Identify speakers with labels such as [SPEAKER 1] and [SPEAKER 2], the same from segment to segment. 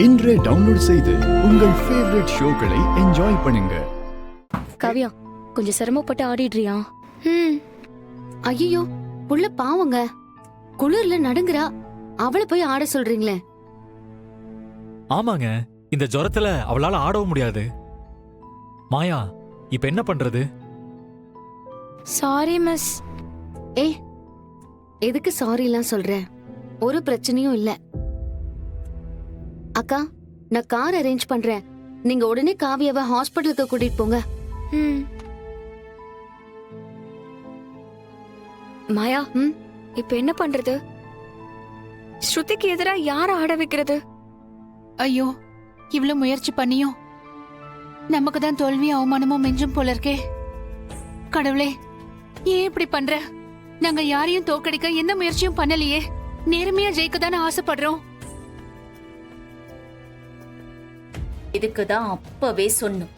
[SPEAKER 1] இன்றே டவுன்லோட் செய்து உங்கள் ஃபேவரட் ஷோக்களை என்ஜாய் பண்ணுங்க.
[SPEAKER 2] காவியா, கொஞ்சம் சிரமப்பட்டு ஆடிடுறியா?
[SPEAKER 3] ஐயோ, புள்ள பாவங்க, குளிர்ல நடுங்குறா, அவளை போய் ஆட சொல்றீங்களே?
[SPEAKER 4] ஆமாங்க, இந்த ஜுரத்துல அவளால ஆடவும் முடியாது. மாயா, இப்ப என்ன பண்றது?
[SPEAKER 2] Sorry miss.
[SPEAKER 3] ஏய், எதுக்கு சாரி எல்லாம் சொல்ற? ஒரு பிரச்சனையும் இல்ல. அக்கா, நான் கார் அரேஞ்ச் பண்றேன். நீங்க உடனே காவியாவை ஹாஸ்பிட்டலுக்கு கூட்டிட்டு போங்க.
[SPEAKER 2] மாயா, இப்ப என்ன பண்றது? ஸ்ருதிக்கு எதிரா யார ஆட வைக்கிறது?
[SPEAKER 5] ஐயோ, இவ்வளவு முயற்சி பண்ணியும் நமக்கு தான் தோல்வி அவமானமும் மெஞ்சும் போல இருக்கே. கடவுளே, ஏன் இப்படி பண்ற? நாங்க யாரையும் தோக்கடிக்க எந்த முயற்சியும் பண்ணலையே. நேர்மையா ஜெயிக்க தானே ஆசைப்படுறோம்.
[SPEAKER 6] இதுக்குதான் அப்பவே சொன்னோம்,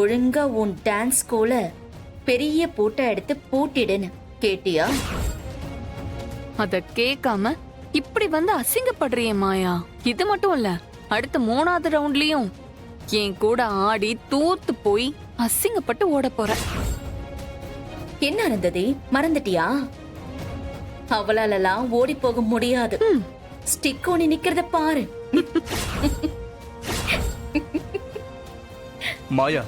[SPEAKER 6] ஒழுங்கா உன் டான்ஸ் ஸ்கூல பெரிய போட்டோ எடுத்து பூட்டிடுன்னு. கேட்டியா?
[SPEAKER 7] அத கேட்காம இப்படி வந்து அசிங்கப்படுறியே மாயா. இது மட்டும் இல்ல, அடுத்த 3வது ரவுண்ட்லயும் என் கூட ஆடி தோத்து போய் அசிங்கப்பட்டு ஓட போற.
[SPEAKER 6] என்ன இருந்தது, மறந்துட்டியா? அவளாலலாம் ஓடி போக முடியாது. ஸ்டிக் ஒண்ணி நிக்கிறத பாரு.
[SPEAKER 8] மாயா,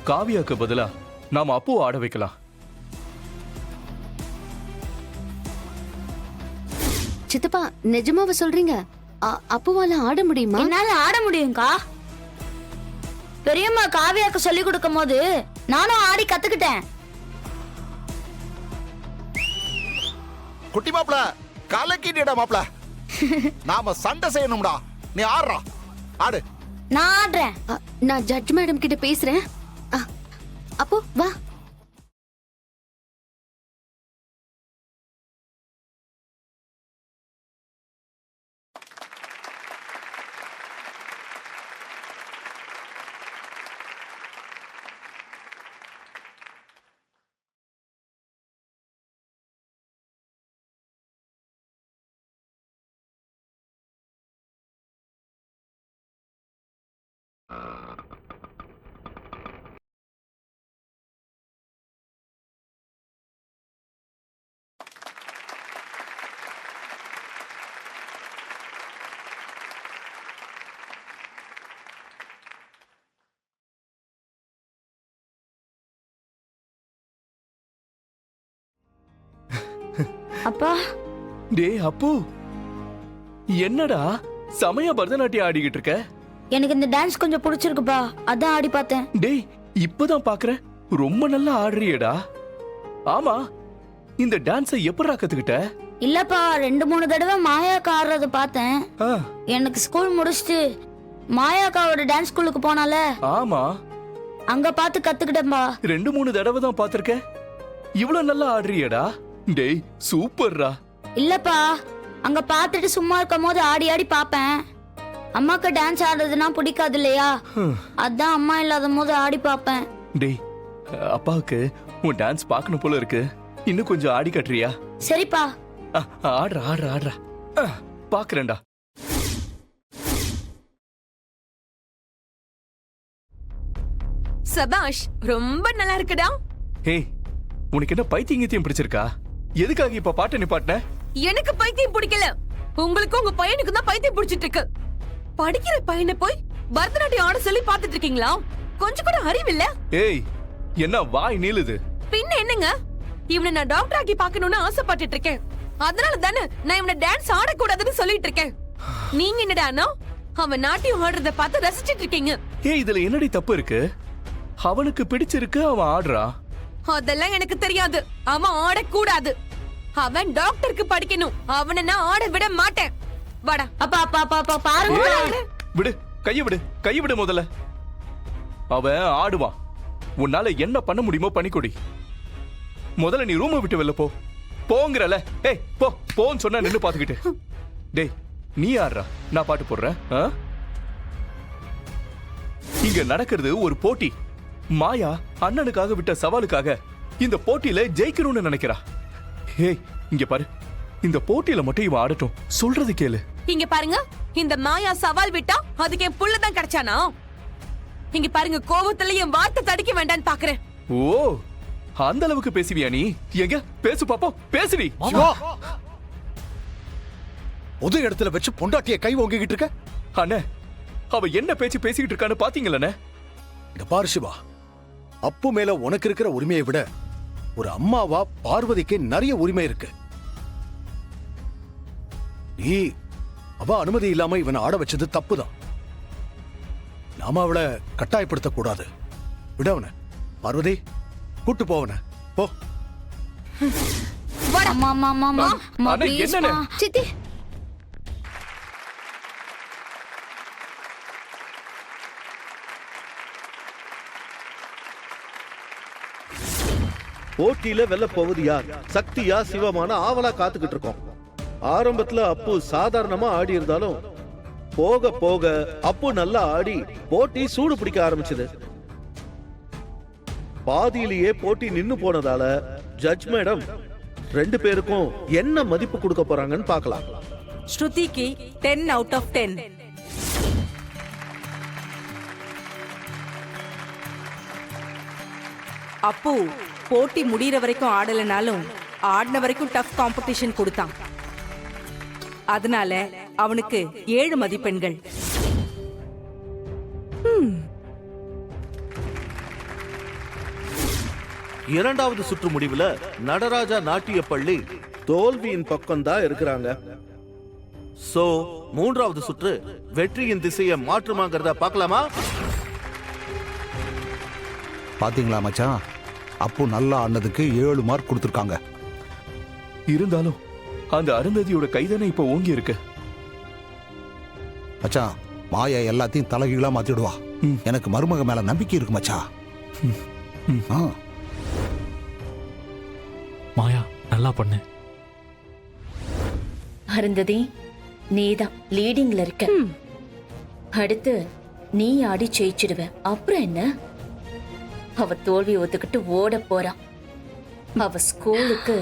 [SPEAKER 8] காவியாக்கு பதிலா நாம அப்போ ஆட வைக்கலாம்.
[SPEAKER 3] சித்தப்பா, நிஜமாவ சொல்றீங்க? அப்புவால ஆட முடியுமா?
[SPEAKER 9] என்னால ஆட முடியும்க்கா. பெரியம்மா காவியாக்கு சொல்லி கொடுக்கும் போது நானும் ஆடி கத்துக்கிட்டேன்.
[SPEAKER 10] குட்டி மாப்ள, கலக்கிட்டிடா மாப்ள. நாம சண்டை செய்யணும்டா. நீ ஆடுறா, ஆடு.
[SPEAKER 9] நான் ஆடுறேன்.
[SPEAKER 3] நான் ஜட்ஜ் மேடம் கிட்ட பேசுறேன். அப்போ வா.
[SPEAKER 9] அப்பா,
[SPEAKER 8] டேய் அப்பு, என்னடா சமய பரதநாட்டியம் ஆடிக்கிட்டு இருக்க?
[SPEAKER 9] எனக்கு இந்த டான்ஸ் கொஞ்சம் பிடிச்சிருக்குப்பா, அதான் ஆடி பார்த்தேன்.
[SPEAKER 8] டேய், இப்பதான் பாக்குறேன், ரொம்ப நல்லா ஆடுறியேடா. ஆமா, இந்த டான்ஸை எப்படா கத்துக்கிட்ட?
[SPEAKER 9] இல்லப்பா, 2-3 தடவை மாயாக்கா ஆடுறத பார்த்தேன். எனக்கு ஸ்கூல் முடிச்சுட்டு மாயாக்காவோட டான்ஸ் ஸ்கூலுக்கு போனால,
[SPEAKER 8] ஆமா,
[SPEAKER 9] அங்க பார்த்து கத்துக்கிட்டேன்பா.
[SPEAKER 8] 2-3 தடவை தான் பாத்திருக்கேன். இவ்வளவு நல்லா ஆடுறியேடா. டேய், சூப்பர்ரா.
[SPEAKER 9] இல்லப்பா, அங்க பார்த்துட்டு சும்மா இருக்கும் போது ஆடி ஆடி பாப்பேன். அம்மாக்கு டான்ஸ் ஆடுறதுன்னா பிடிக்காது இல்லையா, அதான் அம்மா இல்லாத போது ஆடி பாப்பேன்.
[SPEAKER 8] டேய், அப்பாவுக்கு உன் டான்ஸ் பார்க்கணும் போல இருக்கு. இன்னும் கொஞ்சம் ஆடி காட்டுறியா?
[SPEAKER 9] சரிப்பா.
[SPEAKER 8] ஆடுறா ஆடுறா ஆடுறா, பாக்குறேன்டா.
[SPEAKER 7] சபாஷ், ரொம்ப நல்லா இருக்குடா.
[SPEAKER 8] ஹே, உனக்கு என்ன பைத்தியம் பிடிச்சிருக்கா? எதுக்காக இப்ப பாட்டு நிப்பாட்டின?
[SPEAKER 7] எனக்கு பைத்தியம் பிடிக்கல, உங்களுக்கு உங்க பையனுக்கு தான் பைத்தியம் பிடிச்சிட்டு இருக்கு. படிக்கிற பையனை போய் பரதநாட்டியம் ஆட சொல்லி பாத்துட்டு இருக்கீங்களா? கொஞ்சம் கூட அறிவில்ல?
[SPEAKER 8] ஏய், என்ன வாய் நீளுது?
[SPEAKER 7] பின்ன என்னங்க, இவனை நான் டாக்டர் ஆக்கி பாக்கணும்னு ஆசைப்பட்டுட்டு இருக்கேன். அதனால தானே நான் இவனை டான்ஸ் ஆடக்கூடாதுன்னு சொல்லிட்டு இருக்கேன். நீங்க என்னடானா அவன் நாட்டியம் ஆடுறத பார்த்து ரசிச்சிட்டு இருக்கீங்க.
[SPEAKER 8] ஏய், இதுல என்னடி தப்பு இருக்கு? அவனுக்கு பிடிச்சிருக்கு, அவன் ஆடுறா.
[SPEAKER 7] அதெல்லாம் எனக்கு தெரியாது. அவன் ஆடக்கூடாது, அவன் டாக்டருக்கு படிக்கணும். அவனை நான் ஆட விட மாட்டேன். வாடா.
[SPEAKER 9] அப்பா அப்பா அப்பா அப்பா பாருங்க.
[SPEAKER 8] விடு, கைய விடு, கைய விடு முதல்ல. அவன் ஆடுவான். உன்னால என்ன பண்ண முடியுமோ பண்ணிக்கொடி. முதல்ல நீ ரூமை விட்டு வெளில போ. போங்கறல. ஏய், போ போன்னு சொன்னா நின்னு பாத்துக்கிட்டு. டேய், நீ ஆடுறா, நான் பாட்டு போடுறேன். இங்க நடக்கிறது ஒரு போட்டி. மாயா அண்ணனுக்காக விட்ட சவாலுக்காக இந்த போட்டியில ஜெயிக்கணும்னு நினைக்கிறா. ஏய், இங்க பாரு, இந்த போட்டியில மட்டும் இவன் ஆடட்டும், சொல்றது கேளு.
[SPEAKER 11] இங்க பாருங்க, இந்த மாயா சவால் விட்டா அதுக்கு என் புள்ள தான் கிடைச்சானா? இங்க பாருங்க, கோபத்துல என் வார்த்தை தடுக்க வேண்டான்னு பாக்குறேன்.
[SPEAKER 8] ஓ, அந்த அளவுக்கு பேசுவியா நீ? எங்க பேசு பாப்போம், பேசுடி.
[SPEAKER 1] சிவா, பொது இடத்துல வச்சு பொண்டாட்டிய கை ஓங்கிக்கிட்டு இருக்க.
[SPEAKER 8] அண்ணே, அவ என்ன பேச்சு பேசிக்கிட்டு இருக்கான்னு பாத்தீங்களே?
[SPEAKER 1] இங்க பாரு சிவா, அப்பு மேல உனக்கு இருக்கிற உரிமையை விட ஒரு அம்மாவா பார்வதிக்கு நிறைய உரிமை இருக்கு. நீ அவ அனுமதி இல்லாம இவனை ஆட வச்சது தப்புதான். நாம அவளை கட்டாயப்படுத்த கூடாது. விடவன பார்வதி, கூட்டு போவன போ.
[SPEAKER 9] அம்மா அம்மா அம்மா அம்மா அம்மா
[SPEAKER 8] அண்ணே,
[SPEAKER 9] ப்ளீஸ்
[SPEAKER 8] என்னண்ணே?
[SPEAKER 9] மா.
[SPEAKER 3] சித்தி,
[SPEAKER 12] போட்டியில வெல்ல போவது யார், சக்தியா சிவமான ஆவலா காத்துக்கிட்டு இருக்கோம். ஆரம்பத்துல அப்பு சாதாரணமா ஆடி இருந்தாலும் போக போக அப்பு நல்லா ஆடி போட்டி சூடு பிடிக்க ஆரம்பிச்சது. பாதியிலேயே போட்டி நின்னு போனதால ஜட்ஜ் மேடம் 2 பேருக்கும் என்ன மதிப்பு கொடுக்க போறாங்கன்னு பார்க்கலாம்.
[SPEAKER 11] ஸ்ருதிக்கு 10 out of 10. அப்பு போட்டி முடியற வரைக்கும் ஆடலனாலும் ஆடின வரைக்கும் டஃப் காம்படிஷன் கொடுத்தான். அதனால அவனுக்கு 7 மதிப்பெண்கள்.
[SPEAKER 12] இரண்டாவது சுற்று முடிவுல நடராஜா நாட்டிய பள்ளி தோல்வியின் பக்கம் தான் இருக்கிறாங்க. சோ 3வது சுற்று வெற்றியின் திசையை மாற்றுமாங்கிறத பார்க்கலாமா?
[SPEAKER 10] பாத்தீங்களா மச்சான், அப்பு நல்லா ஆனதுக்கு 7 மார்க் கொடுத்துருக்காங்க.
[SPEAKER 8] இருந்தாலும் அந்த அருந்ததியோட கைதானே இப்ப ஓங்கி இருக்கு.
[SPEAKER 10] மச்சான், மாயா எல்லாத்தையும் தலைகீழா மாத்திடுவா. எனக்கு மருமக மேல நம்பிக்கை இருக்கு மச்சான். ஆ,
[SPEAKER 4] மாயா நல்லா பண்ணு.
[SPEAKER 6] அருந்ததி, நீதான் லீடிங்ல இருக்க. அடுத்து நீ ஆடி ஜெயிச்சிடுவ. அப்புறம் என்ன? அவ தோல்வி ஒத்துக்கிட்டு ஓட போறா. அவ ஸ்கூலுக்கு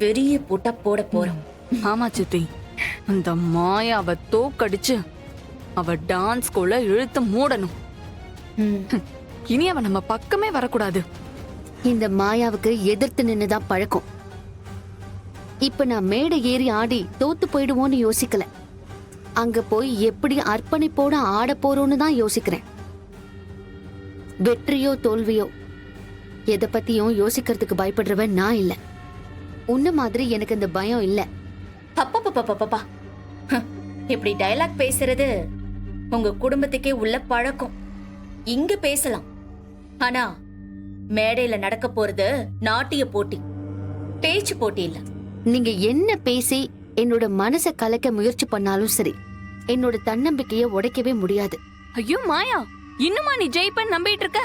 [SPEAKER 6] பெரிய பூட்டா போட போறோம்.
[SPEAKER 7] ஆமா சித்தி, அந்த மாயாவை தோக்கடிச்சு அவ டான்ஸ் ஸ்கூல்ல இழுத்து மூடணும். இனி அவ நம்ம பக்கமே வரக்கூடாது.
[SPEAKER 3] இந்த மாயாவுக்கு எதிர்த்து நின்னுதான் பழக்கம். இப்ப நான் மேடை ஏறி ஆடி தோத்து போயிடுவோன்னு யோசிக்கல. அங்க போய் எப்படி அர்ப்பணிப்போட ஆட போறோம்னு தான் யோசிக்கிறேன். வெற்றியோ தோல்வியோ எதை பத்தியும் யோசிக்கிறதுக்கு பயப்படுறவன் நான் இல்ல. உன்ன மாதிரி எனக்கு இந்த பயம் இல்ல.
[SPEAKER 6] அப்பப்பப்பப்பப்பா, இப்படி டயலாக் பேசுறது உங்க குடும்பத்துக்கே உள்ள பழக்கம். இங்க பேசலாம், ஆனா மேடையில நடக்க போறது நாட்டிய போட்டி, பேச்சு போட்டி இல்ல.
[SPEAKER 3] நீங்க என்ன பேசி என்னோட மனசை கலைக்க முயற்சி பண்ணாலும் சரி, என்னோட தன்னம்பிக்கைய உடைக்கவே முடியாது.
[SPEAKER 7] ஐயோ மாயா, இன்னுமா நீ ஜெயிப்பன்னு நம்பிட்டு இருக்க?